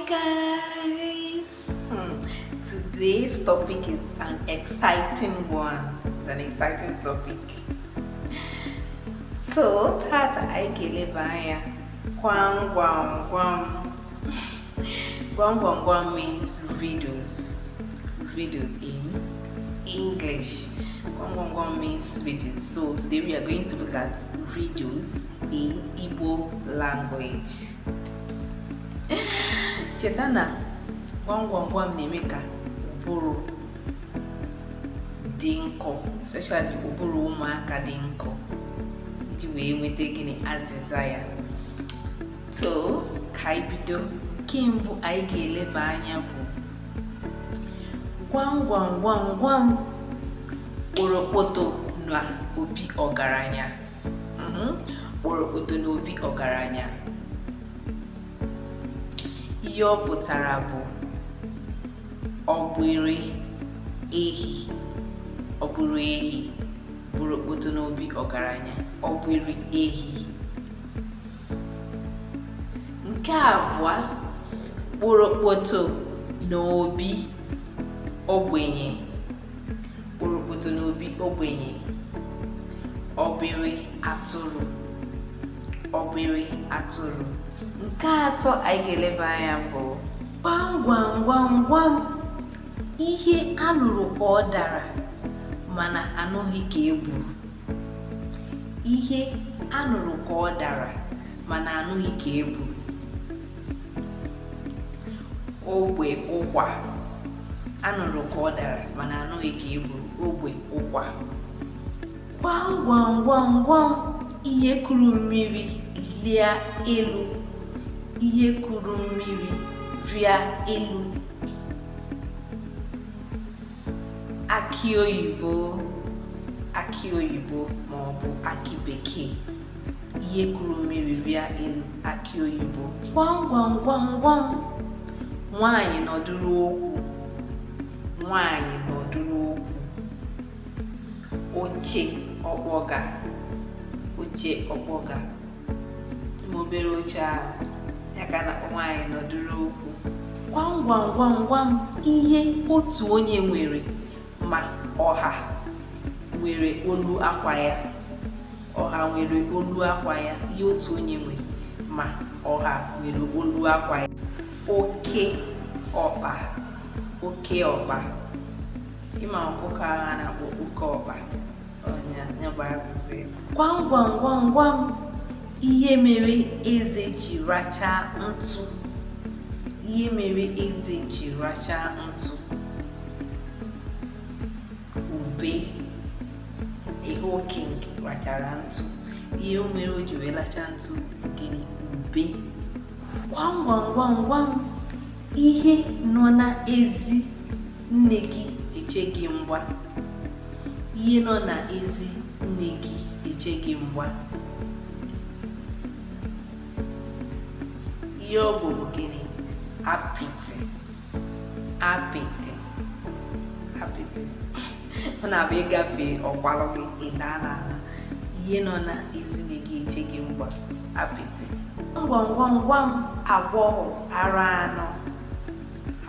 Hi guys! Today's topic is an exciting one. It's an exciting topic. So, tata ay kelebanya. Gwam gwam gwam. Gwam gwam gwam means riddles. Riddles in English. Gwam gwam gwam means riddles. So today we are going to look at riddles in Igbo language. Chetana, gwam gwam gwam na-eme ka ụbụrụ dị nkọ, especially ụbụrụ ụmụaka dị nkọ, iji wee nweta gịnị azịza ya. So, ka anyị bido. Nke mbụ anyị ga-eleba anya bụ gwam gwam gwam gwam kpọrọkpọtọ na obi ọgaranya. Kpọrọkpọtọ na obi ọgaranya. Ihe ọ pụtara bụ ọgbụrụ ehi. Ọgbụrụ ehi. Kpọrọkpọtọ n'obi ọgaranya. Ọgbụrụ ehi. Nke abụọ, kpọrọkpọtọ n'obi ogbenye. Kpọrọkpọtọ n'obi ogbenye. Ọgbịrị atụrụ. Ọgbịrị atụrụ. Nke atọ anyị ga-eleba anya bụ gwam gwam gwam gwam. Ihe anụrụ ka ọ dara mana anụghị ka e gburu. Ihe anụrụ ka ọ dara mana anụghị ka e gburu. Ogbe ụkwa. Anụrụ ka ọ dara mana anụghị ka e gburu. Ogbe ụkwa. Gwam gwam gwam gwam. Ihe kuru mmiri lie elu. Ihe kuru mmiri rịa elu. Akị oyibo. Akị oyibo ma ọ bụ akị bekee. Ihe kuru mmiri rịa elu. Akị oyibo. Gwam gwam gwam gwam. Nwaanyị nọdụrụ okwu. Nwaanyị nọdụrụ okwu. Oche ọkpọga. Oche ọkpọga. Obere oche ahụ ya ka na nwaanyị nọdụrụ okwu. Gwam gwam gwam gwam. Ihe otu onye nwere ma ọha nwere olu akwa ya. Ọha nwere olu akwa ya. Ihe otu onye nwere ma ọha nwere olu akwa ya. Oke ọkpa. Oke ọkpa. Ịma ọkụkọ ahụ a na-akpọ oke ọkpa. Ya bụ azịza. Gwam gwam gwam gwam. Ihe mere eze ji rachaa ntụ. Ihe mere eze ji rachaa ntụ. Ube. Ihe okenke rachara ntụ. Ihe o mere o ji wee rachaa ntụ gịnị? Ube. Gwam gwam gwam gwam. Ihe nọ n'ezi nne gị eche gị mgba. Ihe nọ n'ezi nne gị eche gị mgba. Ihe ọ bụ gịnị? Apịtị. Apịtị. Apịtị. Ọ na-abụ ịgafe ọkwalụ gị ịdaa n'ala. Ihe nọ n'ezi nne gị eche gị mgba. Apịtị. Gwam gwam gwam. Agbọghọ ara anọ.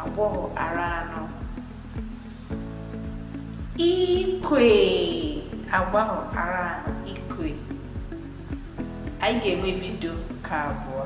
Agbọghọ ara anọ. Ikwe. Agbọghọ ara anọ. Ikwe. Anyị ga-enwe vidio nke abụọ.